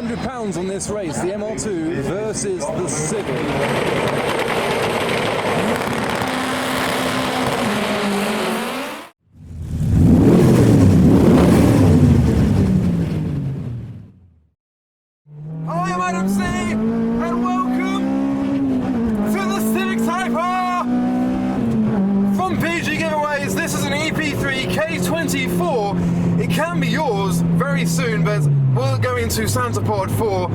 £200 on this race, the MR2 versus the Civic. K24, it can be yours very soon, but we're going to Santa Pod for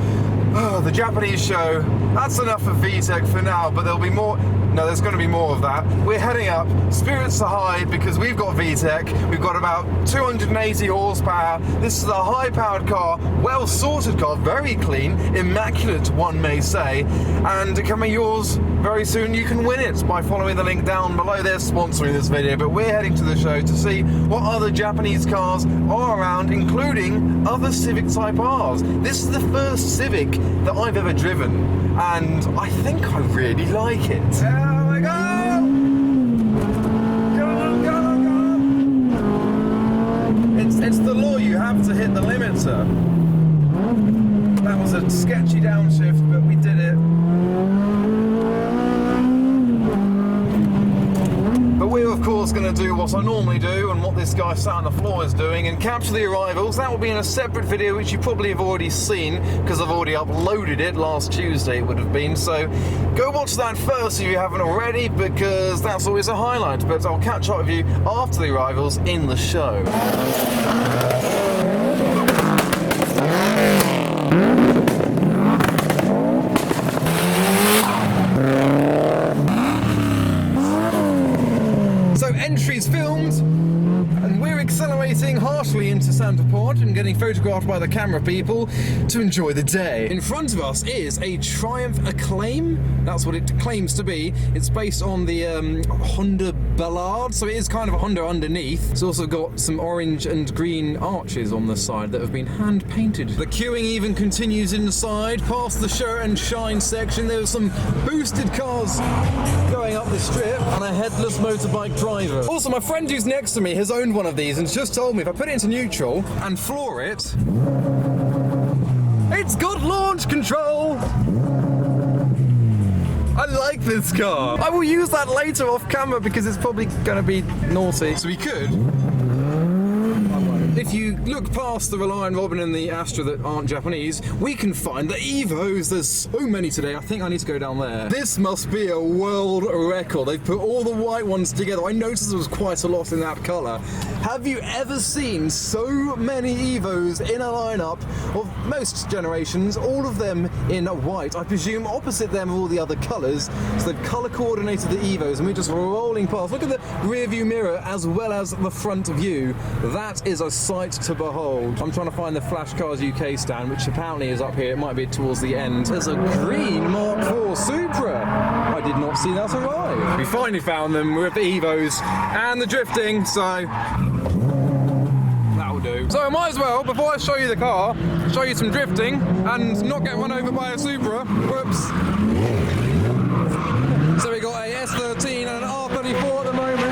the Japanese show. That's enough of VTEC for now, but there'll be more. No, there's going to be more of that. We're heading up, spirits are high because we've got VTEC. We've got about 280 horsepower. This is a high-powered car, well-sorted car, very clean, immaculate, one may say, and it can be yours very soon. You can win it by following the link down below. They're sponsoring this video, but we're heading to the show to see what other Japanese cars are around, including other Civic Type-Rs. This is the first Civic that I've ever driven, and I think I really like it. There we go! Go on, go on, go on! It's the law, you have to hit the limiter. That was a sketchy downshift, but we did it. But we're of course going to do what I normally do and what this guy sat on the floor is doing and capture the arrivals. That will be in a separate video which you probably have already seen because I've already uploaded it last Tuesday it would have been. So go watch that first if you haven't already because that's always a highlight. But I'll catch up with you after the arrivals in the show. Entries filmed, and we're accelerating harshly into Santa Pod and getting photographed by the camera people to enjoy the day. In front of us is a Triumph Acclaim. That's what it claims to be. It's based on the Honda Ballard, so it is kind of a Honda underneath. It's also got some orange and green arches on the side that have been hand painted. The queuing even continues inside, past the show and shine section. There were some boosted cars going up the strip and a headless motorbike driver. Also, my friend who's next to me has owned one of these and just told me if I put it into neutral and floor it, it's got launch control! I like this car. I will use that later off camera because it's probably going to be naughty. So we could, if you look past the Reliant Robin and the Astra that aren't Japanese, we can find the Evos. There's so many today, I think I need to go down there. This must be a world record. They've put all the white ones together. I noticed there was quite a lot in that colour. Have you ever seen so many Evos in a lineup of most generations, all of them in white? I presume opposite them are all the other colours, so they've colour coordinated the Evos and we're just rolling past. Look at the rear view mirror as well as the front view. That is a sight to behold. I'm trying to find the Flash Cars UK stand, which apparently is up here. It might be towards the end. There's a green Mark IV Supra. I did not see that arrive. We finally found them with the Evos and the drifting, so that'll do. So I might as well, before I show you the car, show you some drifting and not get run over by a Supra. Whoops. So we got a S13 and an R34 at the moment.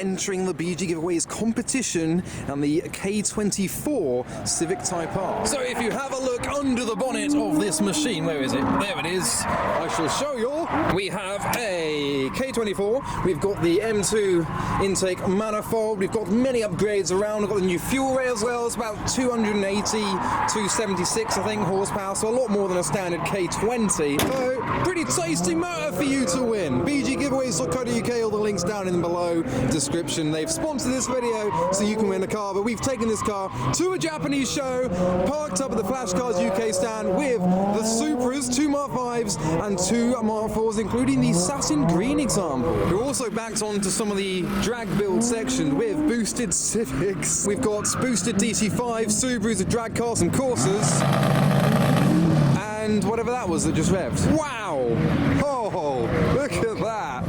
Entering the BG Giveaways competition and the K24 Civic Type-R. So if you have a look under the bonnet of this machine, where is it? There it is. I shall show you. We have a K24. We've got the M2 intake manifold. We've got many upgrades around. We've got the new fuel rail as well. It's about 280, 276, I think, horsepower. So a lot more than a standard K20. So pretty tasty motor for you to win. BGGiveaways.co.uk, all the links down in the below description. description. They've sponsored this video so you can win a car, but we've taken this car to a Japanese show, parked up at the Flash Cars UK stand with the Supras, 2 Mark 5s and 2 Mark 4s, including the satin green example. We're also backed onto some of the drag build section with boosted Civics. We've got boosted DC5, Subarus, a drag car, some Corsas, and whatever that was that just revved. Wow! Oh, look at that!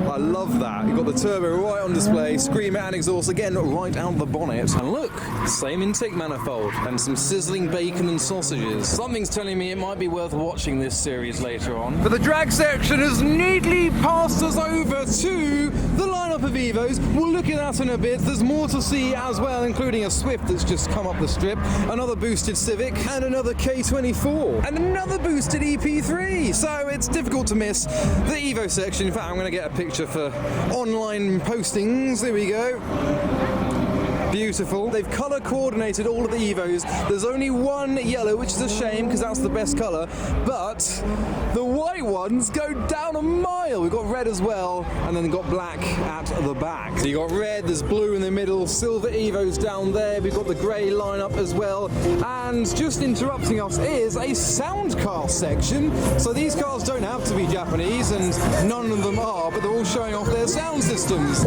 I love that. You've got the turbo right on display, screamer and exhaust again right out the bonnet. And look, same intake manifold and some sizzling bacon and sausages. Something's telling me it might be worth watching this series later on. But the drag section has neatly passed us over to the lineup of Evos. We'll look at that in a bit. There's more to see as well, including a Swift that's just come up the strip, another boosted Civic, and another K24, and another boosted EP3. So it's difficult to miss the Evo section. In fact, I'm going to get a picture for online postings. There we go. Beautiful. They've colour coordinated all of the Evos. There's only one yellow, which is a shame because that's the best colour, but the white ones go down a mile. We've got red as well, and then got black at the back. So you got red, there's blue in the middle, silver Evos down there. We've got the grey lineup as well, and just interrupting us is a sound car section. So these cars don't have to be Japanese, and none of them are, but they're all showing off their sound systems.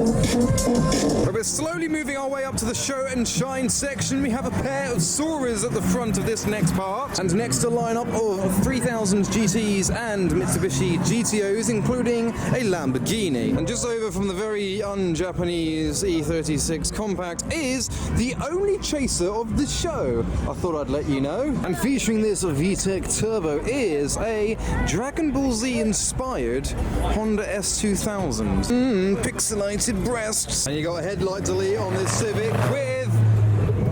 But we're slowly moving our way up to the show and shine section. We have a pair of Soras at the front of this next part, and next a lineup of 3000 GTs and Mitsubishi GTOs, including a Lamborghini. And just over from the very un-Japanese E36 Compact is the only chaser of the show. I thought I'd let you know. And featuring this VTEC Turbo is a Dragon Ball Z inspired Honda S2000. Pixelated breasts. And you got a headlight delete on this Civic with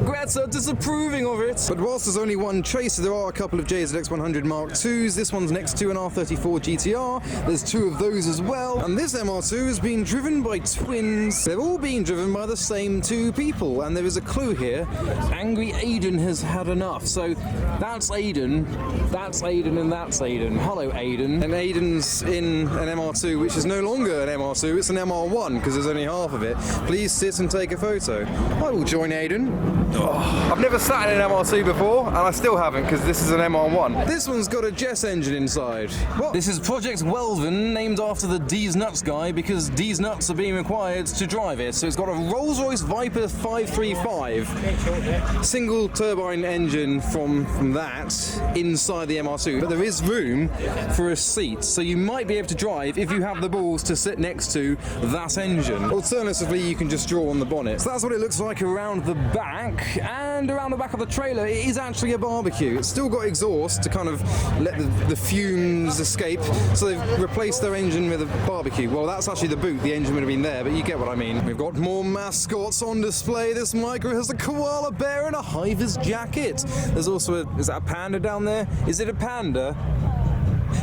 Greta disapproving of it. But whilst there's only one chaser, there are a couple of JZX 100 Mark IIs. This one's next to an R34 GTR. There's 2 of those as well. And this MR2 has been driven by twins. They've all been driven by the same 2 people. And there is a clue here. Angry Aiden has had enough. So that's Aiden, and that's Aiden. Hello, Aiden. And Aiden's in an MR2, which is no longer an MR2. It's an MR1, because there's only half of it. Please sit and take a photo. I will join Aiden. Oh, I've never sat in an MR2 before, and I still haven't because this is an MR1. This one's got a Jess engine inside. What? This is Project Welvin, named after the D's Nuts guy because D's Nuts are being required to drive it. So it's got a Rolls-Royce Viper 535, single turbine engine from that inside the MR2. But there is room for a seat, so you might be able to drive if you have the balls to sit next to that engine. Alternatively, you can just draw on the bonnet. So that's what it looks like around the back. And around the back of the trailer, it is actually a barbecue. It's still got exhaust to kind of let the fumes escape, so they've replaced their engine with a barbecue. Well, that's actually the boot. The engine would have been there, but you get what I mean. We've got more mascots on display. This micro has a koala bear and a high-vis jacket. There's also is that a panda down there? Is it a panda?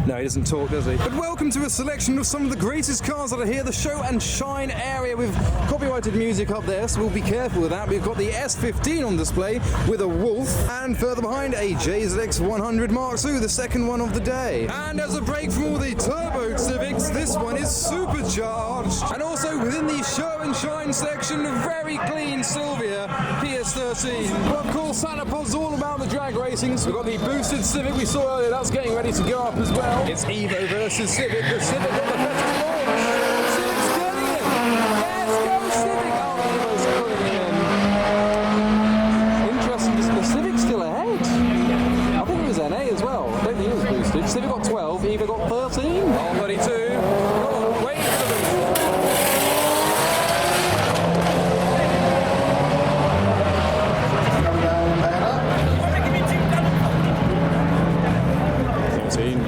No, he doesn't talk, does he? But welcome to a selection of some of the greatest cars that are here, the show and shine area with copyrighted music up there, so we'll be careful with that. We've got the S15 on display with a wolf, and further behind a JZX 100 Mark II, the second one of the day. And as a break from all the turbo Civics, this one is supercharged. And also within the show and shine section, a very clean Sylvia PS13. But of course, Santa Pod's all about the drag racing, so we've got the boosted Civic we saw earlier, that's getting ready to go up as well. It's Evo versus Civic. The Civic got the better launch. Civic's getting it. Let's go Civic. Oh, Evo's pulling it in. Interesting, the Civic's still ahead. I think it was NA as well. I don't think it was boosted. Civic got 12, Evo got 13. Oh, 32. Oh, wait for the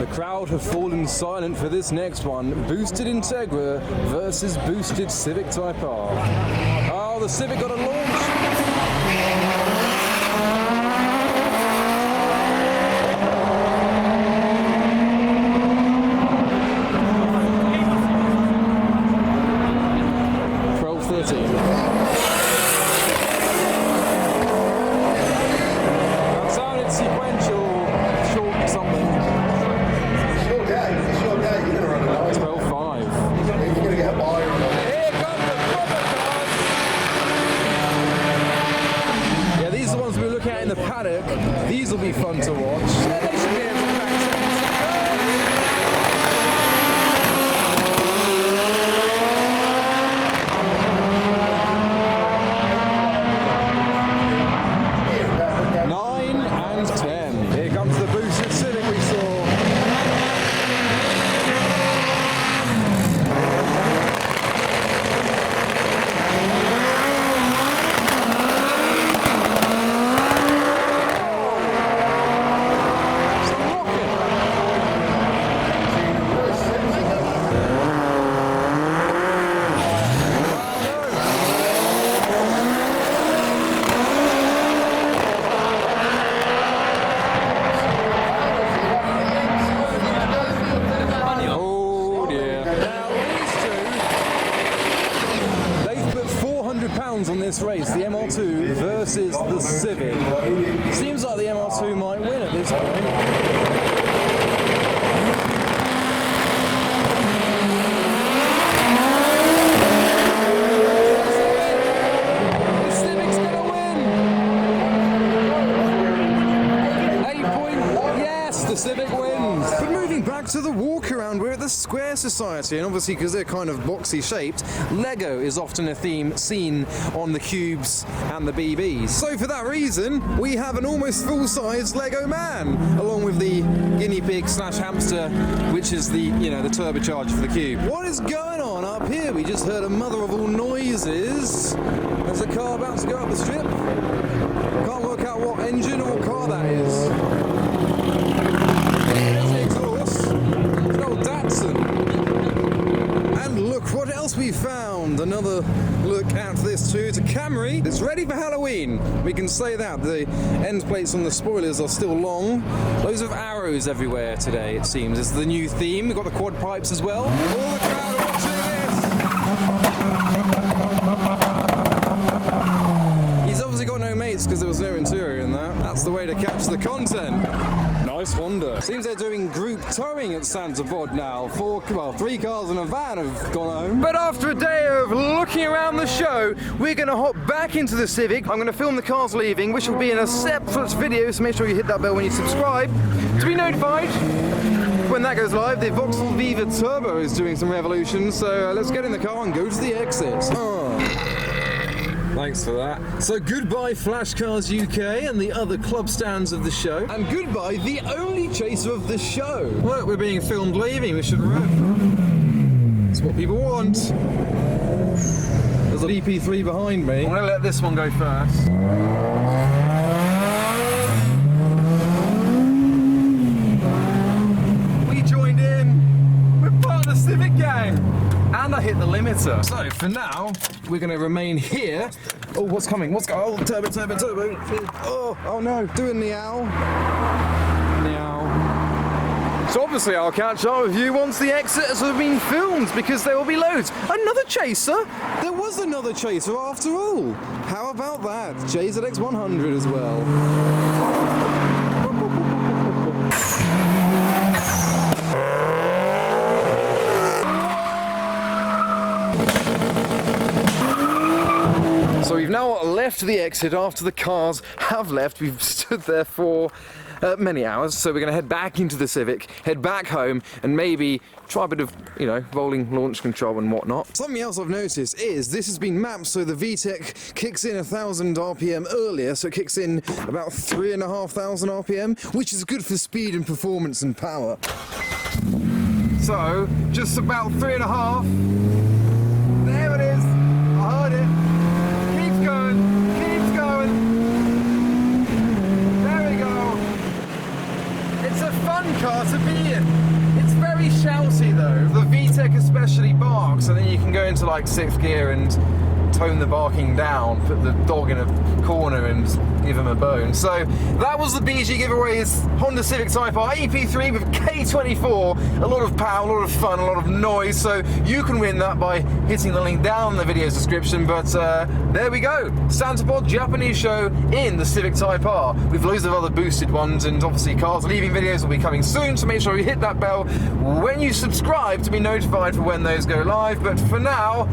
The crowd have fallen silent for this next one. Boosted Integra versus boosted Civic Type-R. Oh, the Civic got a launch. 12-13. That sounded sequential, short something. 12-5. Here comes the proper car. the paddock. These will be fun to watch. They should be able to crack sense. 9 and 10. Here comes the boosted Civic we saw. On this race, the MR2 versus the Civic. Seems like the MR2 might win at this point. The Civic's gonna win! 8 point, yes, the Civic wins! But moving back to the walk around, we're at the Square Society, and obviously because they're kind of boxy shaped, Lego is often a theme seen on the cubes and the BBs. So for that reason, we have an almost full-size Lego man, along with the guinea pig slash hamster, which is the, you know, the turbocharger for the cube. What is going on up here? We just heard a mother of all noises. There's a car about to go up the strip. Can't work out what engine or car that is. There's the exhaust. It's an old Datsun. And look what else we found. Another look at this too. It's a Camry. It's ready for Halloween. We can say that. The end plates on the spoilers are still long. Loads of arrows everywhere today, it seems. It's the new theme. We've got the quad pipes as well. All the crowd are watching this. He's obviously got no mates because there was no interior in that. That's the way to catch the content. Nice Honda. Seems they're doing group towing at Santa Pod now. 3 cars and a van have gone home. But after a day of looking around the show, we're going to hop back into the Civic. I'm going to film the cars leaving, which will be in a separate video, so make sure you hit that bell when you subscribe to be notified when that goes live. The Vauxhall Viva Turbo is doing some revolutions, so let's get in the car and go to the exit. Thanks for that. So goodbye Flash Cars UK and the other club stands of the show. And goodbye the only chaser of the show. Look, we're being filmed leaving, we should rev. That's what people want. There's an EP3 behind me. I'm gonna let this one go first. We joined in. We're part of the Civic gang. And I hit the limiter. So for now, we're going to remain here. Oh, what's coming? What's going on? Oh, turbo, turbo, turbo. Oh no, doing the owl. Meow. So obviously I'll catch up with you once the exits have been filmed, because there will be loads. Another chaser? There was another chaser after all. How about that? JZX100 as well. So we've now left the exit after the cars have left. We've stood there for many hours, so we're going to head back into the Civic, head back home, and maybe try a bit of, you know, rolling launch control and whatnot. Something else I've noticed is this has been mapped so the VTEC kicks in 1,000 RPM earlier, so it kicks in about 3,500 RPM, which is good for speed and performance and power. So, just about 3.5. There it is. I heard it. Keeps going. Keeps going. There we go. It's a fun car to be in. It's very shouty though. The VTEC especially barks, and then you can go into like 6th gear and tone the barking down, put the dog in a corner and give him a bone. So that was the BG Giveaways Honda Civic Type-R EP3 with K24. A lot of power, a lot of fun, a lot of noise. So you can win that by hitting the link down in the video's description. But there we go. Santa Pod Japanese show in the Civic Type-R with loads of other boosted ones, and obviously cars leaving videos will be coming soon. So make sure you hit that bell when you subscribe to be notified for when those go live. But for now,